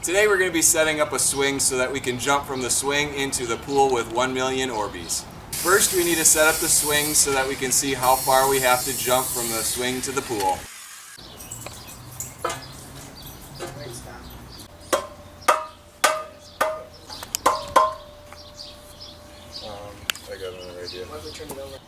Today we're going to be setting up a swing so that we can jump from the swing into the pool with 1 million Orbeez. First we need to set up the swing so that we can see how far we have to jump from the swing to the pool. I got another idea. Why don't we turn it over?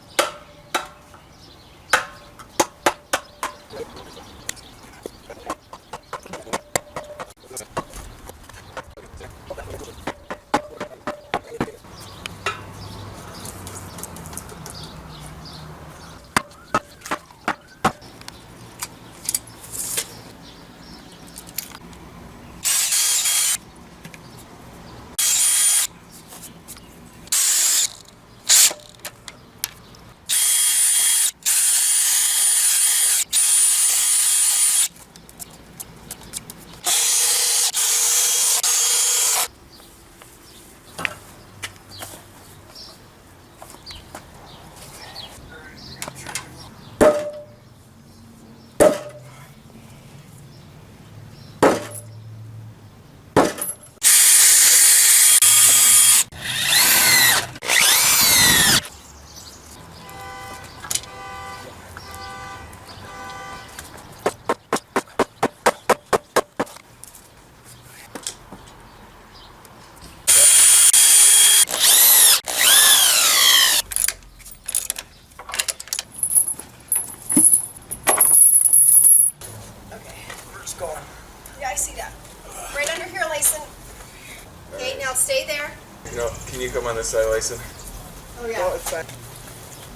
Going. Yeah, I see that. Right under here, Lyson. Okay, now stay there. No, can you come on this side, Lyson? Oh, yeah. Oh, it's fine.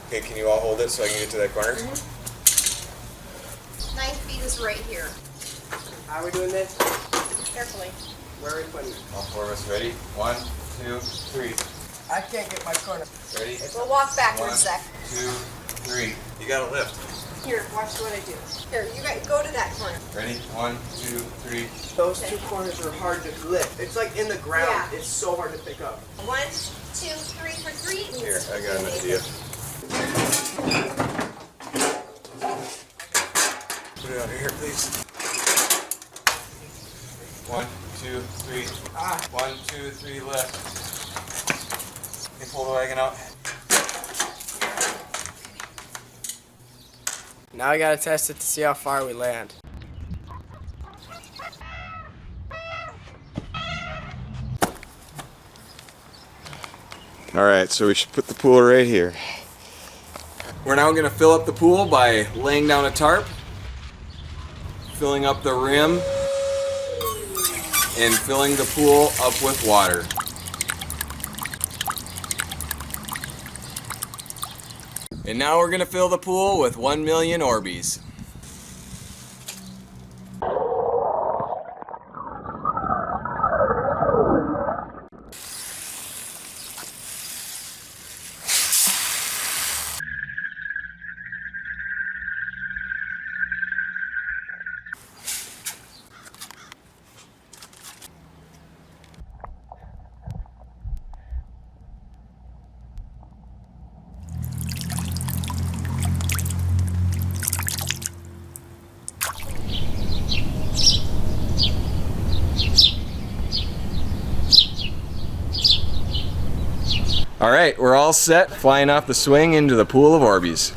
Okay, can you all hold it so I can get to that corner? 9 feet is right here. How are we doing this? Carefully. Where are we putting it? All four of us ready? 1, 2, 3. I can't get my corner. Ready? We'll walk backwards, 1, Zach. 2, 3. You gotta lift. Here, watch what I do. Here, you got go to that corner. Ready? 1, 2, 3. Those two corners are hard to lift. It's like in the ground. Yeah. It's so hard to pick up. 1, 2, 3 for 3. Here, I got an idea. Put it under here, please. 1, 2, 3. 1, 2, 3, left. Okay, pull the wagon out. Now I gotta test it to see how far we land. Alright, so we should put the pool right here. We're now going to fill up the pool by laying down a tarp, filling up the rim, and filling the pool up with water. And now we're going to fill the pool with 1 million Orbeez. Alright, we're all set, flying off the swing into the pool of Orbeez.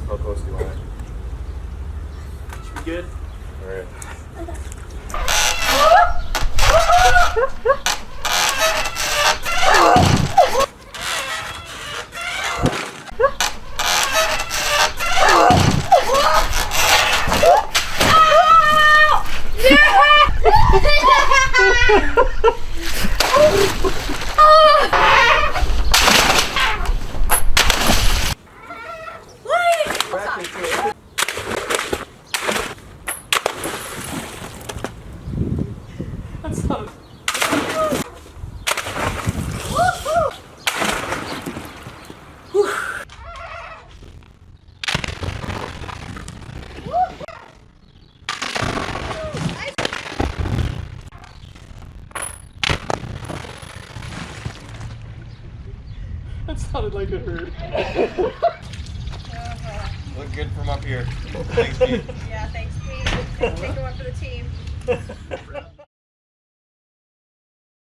How close do you want it? Should be good. Alright. That sounded like it hurt. Look good from up here. Thanks, Pete. Yeah, thanks, Pete. Take one for the team.